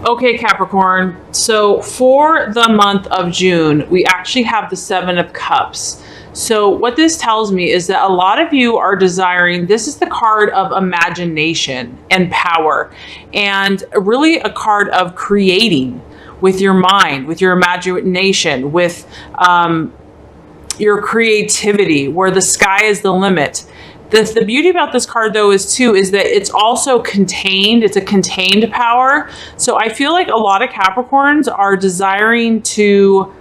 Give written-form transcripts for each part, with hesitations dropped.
Okay, Capricorn. So for the month of June, we actually have the Seven of Cups. So what this tells me is that a lot of you are desiring, this is the card of imagination and power, and really a card of creating with your mind, with your imagination, with your creativity, where the sky is the limit. The beauty about this card, though, is that it's also contained. It's a contained power. So I feel like a lot of Capricorns are desiring to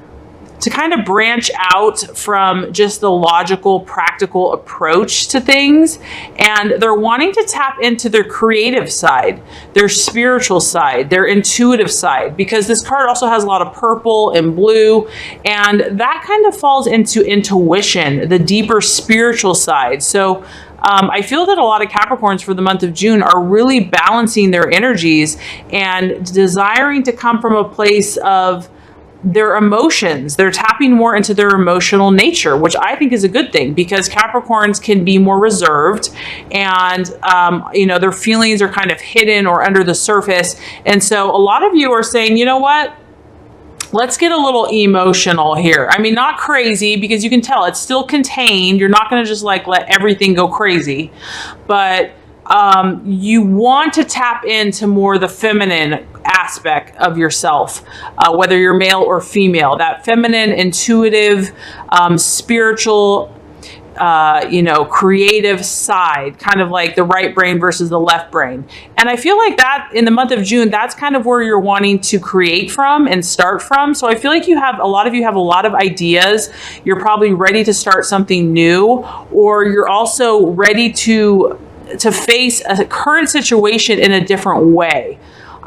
kind of branch out from just the logical, practical approach to things. And they're wanting to tap into their creative side, their spiritual side, their intuitive side, because this card also has a lot of purple and blue. And that kind of falls into intuition, the deeper spiritual side. So I feel that a lot of Capricorns for the month of June are really balancing their energies and desiring to come from a place of their emotions. They're tapping more into their emotional nature, which I think is a good thing, because Capricorns can be more reserved and, their feelings are kind of hidden or under the surface. And so a lot of you are saying, you know what? Let's get a little emotional here. I mean, not crazy, because you can tell it's still contained. You're not going to just like let everything go crazy, but you want to tap into more the feminine aspect of yourself, whether you're male or female, that feminine, intuitive, spiritual, creative side, kind of like the right brain versus the left brain. And I feel like that in the month of June, that's kind of where you're wanting to create from and start from. So I feel like a lot of ideas. You're probably ready to start something new, or you're also ready to face a current situation in a different way.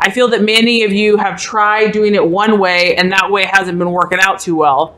I feel that many of you have tried doing it one way, and that way hasn't been working out too well.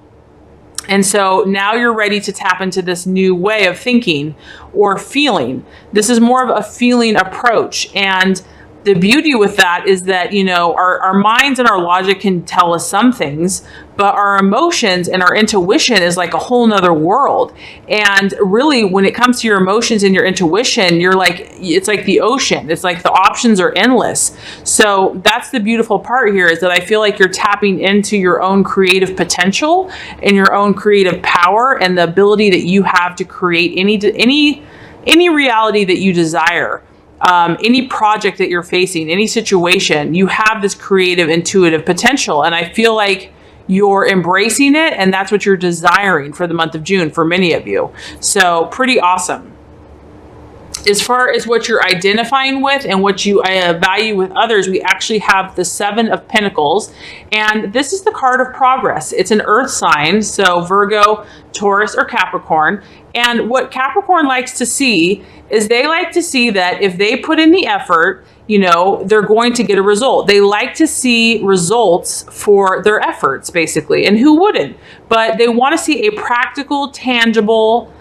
And so now you're ready to tap into this new way of thinking or feeling. This is more of a feeling approach. And the beauty with that is that, our minds and our logic can tell us some things, but our emotions and our intuition is like a whole nother world. And really, when it comes to your emotions and your intuition, it's like the ocean. It's like the options are endless. So that's the beautiful part here, is that I feel like you're tapping into your own creative potential and your own creative power and the ability that you have to create any reality that you desire. Any project that you're facing, any situation, you have this creative, intuitive potential. And I feel like you're embracing it, and that's what you're desiring for the month of June for many of you. So pretty awesome. As far as what you're identifying with and what you value with others, we actually have the Seven of Pentacles, and this is the card of progress. It's an earth sign, so Virgo, Taurus, or Capricorn. And what Capricorn likes to see is they like to see that if they put in the effort, they're going to get a result. They like to see results for their efforts, basically. And who wouldn't? But they want to see a practical, tangible,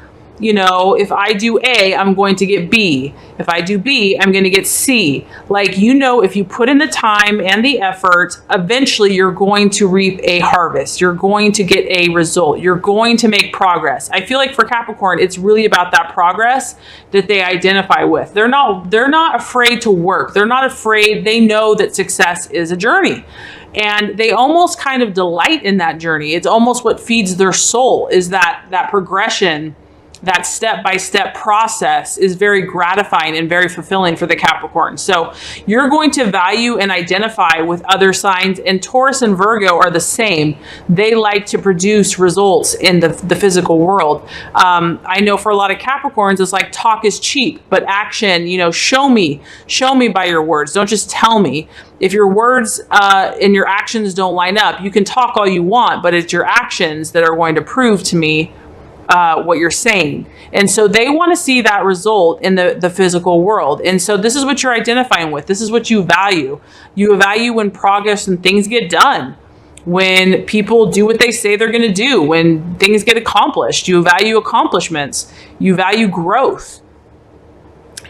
if I do A, I'm going to get B. If I do B, I'm going to get C. If you put in the time and the effort, eventually you're going to reap a harvest. You're going to get a result. You're going to make progress. I feel like for Capricorn, it's really about that progress that they identify with. They're not afraid to work. They're not afraid. They know that success is a journey. And they almost kind of delight in that journey. It's almost what feeds their soul, is that progression. That step-by-step process is very gratifying and very fulfilling for the Capricorn. So you're going to value and identify with other signs, and Taurus and Virgo are the same. They like to produce results in the physical world. I know for a lot of Capricorns, it's like talk is cheap, but action, show me by your words. Don't just tell me. If your words and your actions don't line up, you can talk all you want, but it's your actions that are going to prove to me what you're saying. And so they want to see that result in the physical world. And so this is what you're identifying with. This is what you value. You value when progress and things get done, when people do what they say they're going to do, when things get accomplished. You value accomplishments. You value growth.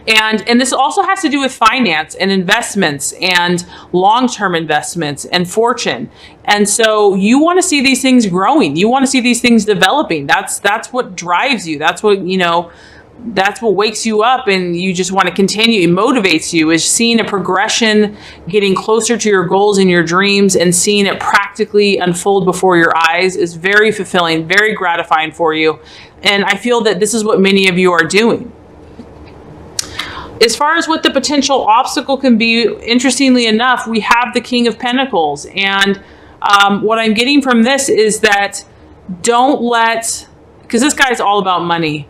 And this also has to do with finance and investments and long-term investments and fortune. And so you want to see these things growing. You want to see these things developing. That's what drives you. That's what, that's what wakes you up and you just want to continue. It motivates you, is seeing a progression, getting closer to your goals and your dreams, and seeing it practically unfold before your eyes is very fulfilling, very gratifying for you. And I feel that this is what many of you are doing. As far as what the potential obstacle can be, interestingly enough, we have the King of Pentacles. And what I'm getting from this is that don't let, because this guy's all about money,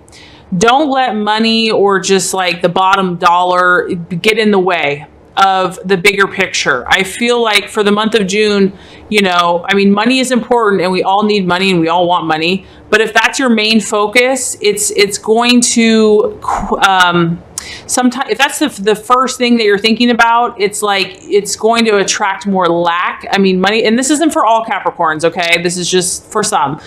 don't let money or just like the bottom dollar get in the way of the bigger picture. I feel like for the month of June, you know, I mean, money is important and we all need money and we all want money. But if that's your main focus, it's going to, sometimes if that's the first thing that you're thinking about, it's like it's going to attract more lack. I mean, money, and this isn't for all Capricorns, okay? This is just for some.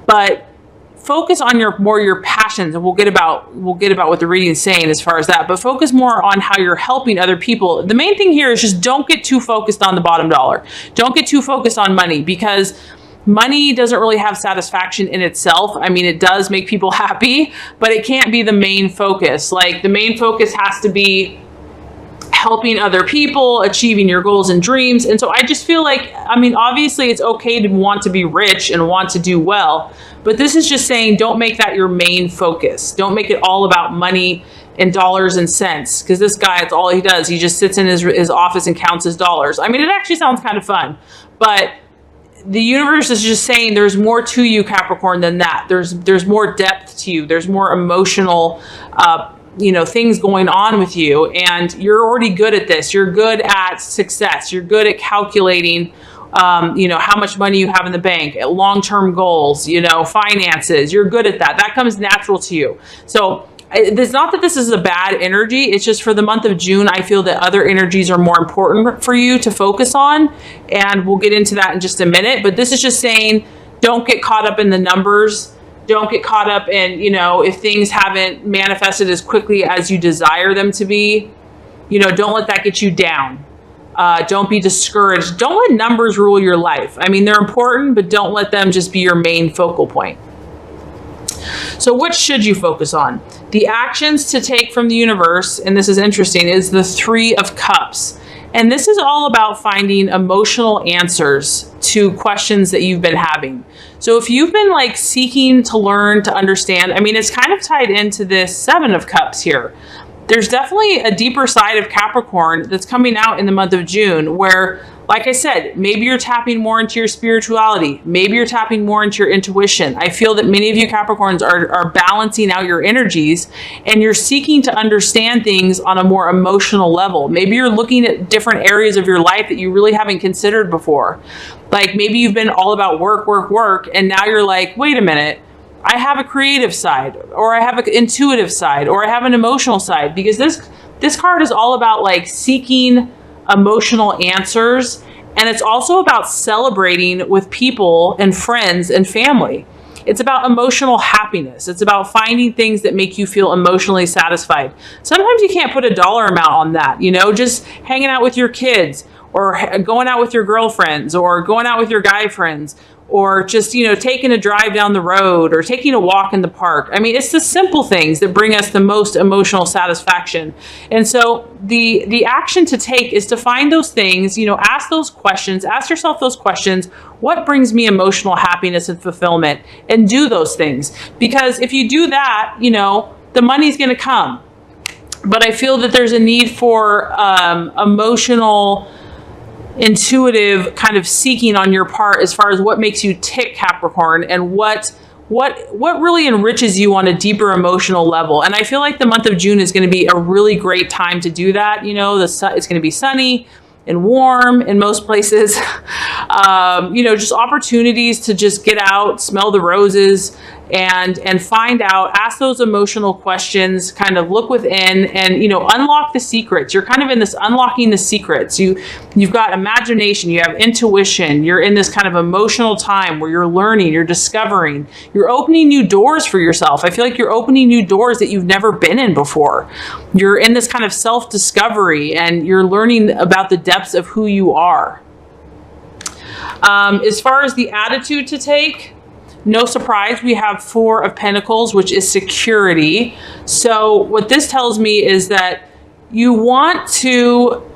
But focus on your passions, and we'll get about what the reading is saying as far as that. But focus more on how you're helping other people. The main thing here is just don't get too focused on the bottom dollar. Don't get too focused on money, because money doesn't really have satisfaction in itself. I mean, it does make people happy, but it can't be the main focus. Like, the main focus has to be helping other people, achieving your goals and dreams. And so I just feel like, I mean, obviously it's okay to want to be rich and want to do well, but this is just saying, don't make that your main focus. Don't make it all about money and dollars and cents, because this guy, it's all he does. He just sits in his office and counts his dollars. I mean, it actually sounds kind of fun, but the universe is just saying there's more to you, Capricorn, than that. There's more depth to you. There's more emotional, you know, things going on with you, and you're already good at this. You're good at success. You're good at calculating, you know, how much money you have in the bank, long-term goals, you know, finances. You're good at that. That comes natural to you. So it's not that this is a bad energy. It's just for the month of June, I feel that other energies are more important for you to focus on. And we'll get into that in just a minute. But this is just saying, don't get caught up in the numbers. Don't get caught up in, you know, if things haven't manifested as quickly as you desire them to be, you know, don't let that get you down. Don't be discouraged. Don't let numbers rule your life. I mean, they're important, but don't let them just be your main focal point. So what should you focus on? The actions to take from the universe, and this is interesting, is the Three of Cups. And this is all about finding emotional answers to questions that you've been having. So if you've been like seeking to learn, to understand, I mean, it's kind of tied into this Seven of Cups here. There's definitely a deeper side of Capricorn that's coming out in the month of June where, like I said, maybe you're tapping more into your spirituality. Maybe you're tapping more into your intuition. I feel that many of you Capricorns are balancing out your energies, and you're seeking to understand things on a more emotional level. Maybe you're looking at different areas of your life that you really haven't considered before. Like maybe you've been all about work, work, work, and now you're like, wait a minute, I have a creative side, or I have an intuitive side, or I have an emotional side, because this card is all about like seeking emotional answers, and it's also about celebrating with people and friends and family. It's about emotional happiness. It's about finding things that make you feel emotionally satisfied. Sometimes you can't put a dollar amount on that, you know, just hanging out with your kids, or going out with your girlfriends, or going out with your guy friends, or just, you know, taking a drive down the road, or taking a walk in the park. I mean, it's the simple things that bring us the most emotional satisfaction. And so the action to take is to find those things, you know, ask those questions, ask yourself those questions. What brings me emotional happiness and fulfillment? And do those things. Because if you do that, you know, the money's going to come. But I feel that there's a need for emotional, intuitive kind of seeking on your part as far as what makes you tick, Capricorn, and what really enriches you on a deeper emotional level. And I feel like the month of June is going to be a really great time to do that. You know, it's going to be sunny and warm in most places. You know, just opportunities to just get out, smell the roses, and find out, ask those emotional questions, kind of look within, and, you know, unlock the secrets. You're kind of in this unlocking the secrets. You've got imagination, you have intuition, you're in this kind of emotional time where you're learning, you're discovering, you're opening new doors for yourself. I feel like you're opening new doors that you've never been in before. You're in this kind of self-discovery, and you're learning about the depths of who you are. As far as the attitude to take, No surprise, we have Four of Pentacles, which is security. So what this tells me is that you want to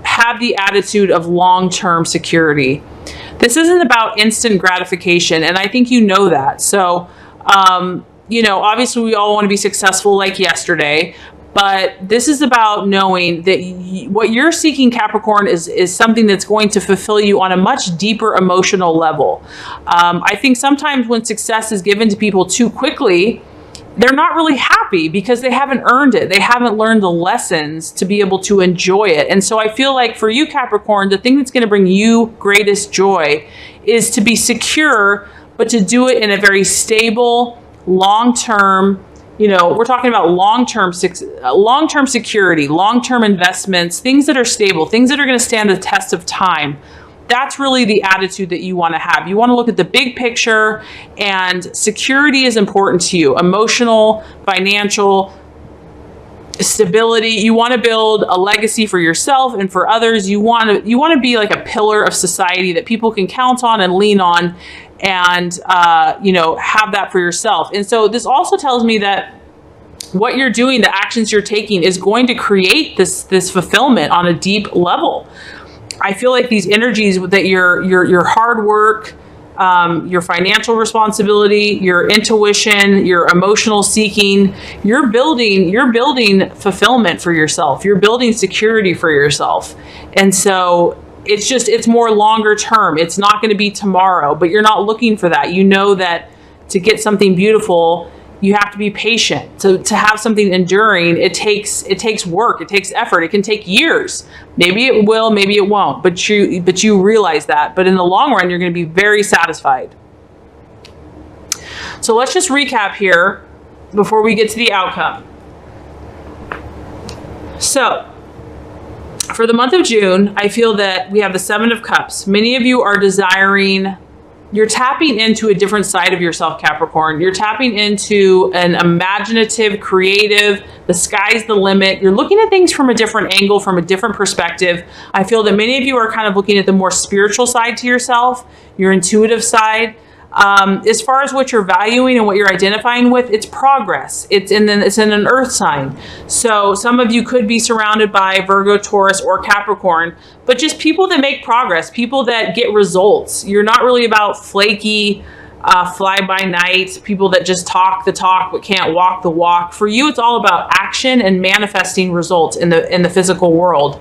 have the attitude of long-term security. This isn't about instant gratification, and I think you know that. So, you know, obviously we all want to be successful like yesterday, but this is about knowing that what you're seeking, Capricorn, is something that's going to fulfill you on a much deeper emotional level. I think sometimes when success is given to people too quickly, they're not really happy because they haven't earned it. They haven't learned the lessons to be able to enjoy it. And so I feel like for you, Capricorn, the thing that's going to bring you greatest joy is to be secure, but to do it in a very stable, long-term, you know, we're talking about long-term security, long-term investments, things that are stable, things that are going to stand the test of time. That's really the attitude that you want to have. You want to look at the big picture, and security is important to you. Emotional, financial stability. You want to build a legacy for yourself and for others. You want to be like a pillar of society that people can count on and lean on, and you know, have that for yourself. And so this also tells me that what you're doing, the actions you're taking, is going to create this fulfillment on a deep level. I feel like these energies that your hard work, your financial responsibility, your intuition, your emotional seeking, you're building fulfillment for yourself. You're building security for yourself. And so it's more longer term. It's not going to be tomorrow, but you're not looking for that. You know that to get something beautiful, you have to be patient. To have something enduring, it takes work, it takes effort, it can take years. Maybe it will, maybe it won't, but you realize that. But in the long run, you're going to be very satisfied. So let's just recap here before we get to the outcome. So for the month of June, I feel that we have the Seven of Cups. Many of you are desiring, you're tapping into a different side of yourself, Capricorn. You're tapping into an imaginative, creative, the sky's the limit. You're looking at things from a different angle, from a different perspective. I feel that many of you are kind of looking at the more spiritual side to yourself, your intuitive side. As far as what you're valuing and what you're identifying with, it's progress. It's in an earth sign. So some of you could be surrounded by Virgo, Taurus, or Capricorn, but just people that make progress, people that get results. You're not really about flaky, fly-by-night, people that just talk the talk but can't walk the walk. For you, it's all about action and manifesting results in the physical world.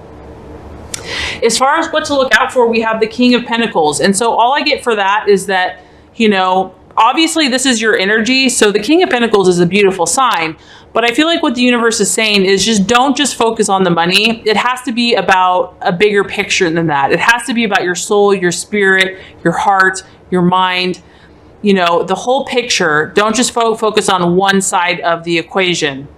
As far as what to look out for, we have the King of Pentacles. And so all I get for that is that, you know, obviously this is your energy. So the King of Pentacles is a beautiful sign, but I feel like what the universe is saying is don't just focus on the money. It has to be about a bigger picture than that. It has to be about your soul, your spirit, your heart, your mind, you know, the whole picture. Don't just focus on one side of the equation.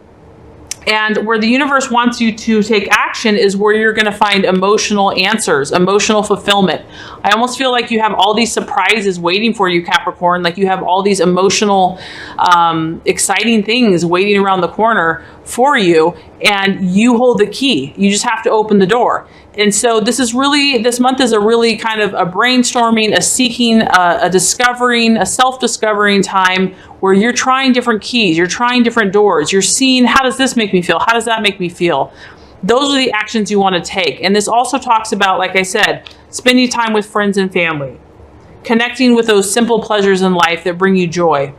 And where the universe wants you to take action is where you're going to find emotional answers, emotional fulfillment. I almost feel like you have all these surprises waiting for you, Capricorn. Like you have all these emotional, exciting things waiting around the corner for you, and you hold the key. You just have to open the door. And so this month is a really kind of a brainstorming, a seeking, a discovering, a self-discovering time where you're trying different keys, you're trying different doors, you're seeing, how does this make me feel? How does that make me feel? Those are the actions you want to take. And this also talks about, like I said, spending time with friends and family, connecting with those simple pleasures in life that bring you joy.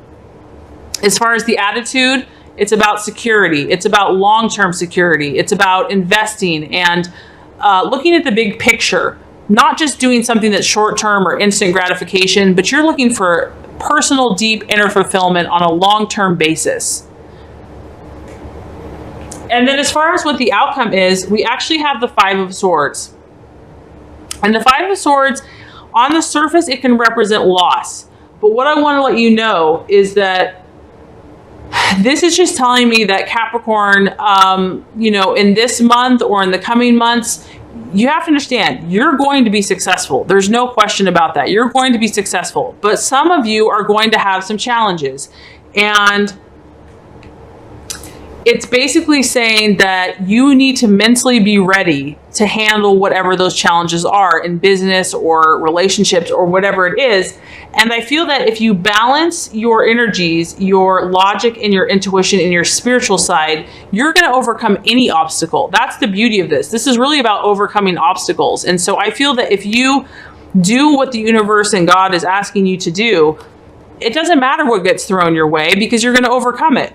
As far as the attitude, it's about security. It's about long-term security. It's about investing and looking at the big picture, not just doing something that's short-term or instant gratification, but you're looking for personal, deep inner fulfillment on a long-term basis. And then as far as what the outcome is, we actually have the Five of Swords. And the Five of Swords, on the surface, it can represent loss. But what I want to let you know is that this is just telling me that Capricorn, you know, in this month or in the coming months, you have to understand you're going to be successful. There's no question about that. You're going to be successful. But some of you are going to have some challenges. And It's basically saying that you need to mentally be ready to handle whatever those challenges are in business or relationships or whatever it is. And I feel that if you balance your energies, your logic and your intuition and your spiritual side, you're going to overcome any obstacle. That's the beauty of this. This is really about overcoming obstacles. And so I feel that if you do what the universe and God is asking you to do, it doesn't matter what gets thrown your way because you're going to overcome it.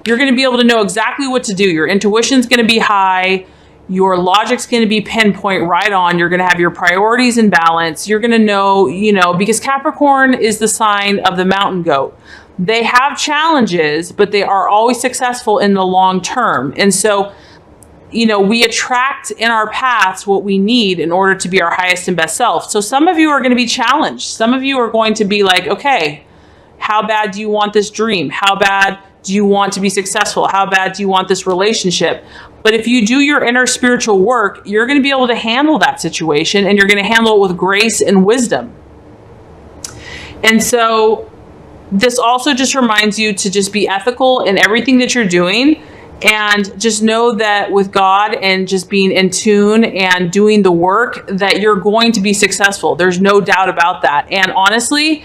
You're going to be able to know exactly what to do. Your intuition's going to be high. Your logic's going to be pinpoint right on. You're going to have your priorities in balance. You're going to know, because Capricorn is the sign of the mountain goat. They have challenges, but they are always successful in the long term. And so, we attract in our paths what we need in order to be our highest and best self. So some of you are going to be challenged. Some of you are going to be like, okay, how bad do you want this dream? How bad do you want to be successful? How bad do you want this relationship? But if you do your inner spiritual work, you're going to be able to handle that situation, and you're going to handle it with grace and wisdom. And so this also just reminds you to just be ethical in everything that you're doing, and just know that with God and just being in tune and doing the work, that you're going to be successful. There's no doubt about that. And honestly,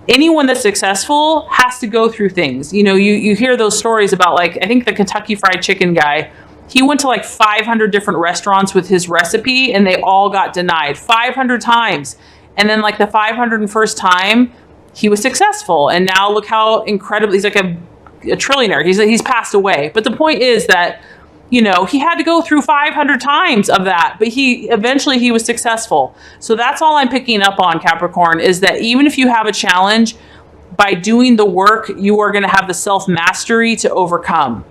anyone that's successful has to go through things. You hear those stories about, like, I think the Kentucky Fried Chicken guy, he went to like 500 different restaurants with his recipe and they all got denied 500 times. And then like the 501st time he was successful. And now look how incredible, he's like a trillionaire. He's passed away. But the point is that, he had to go through 500 times of that, but eventually he was successful. So that's all I'm picking up on, Capricorn, is that even if you have a challenge, by doing the work, you are going to have the self-mastery to overcome.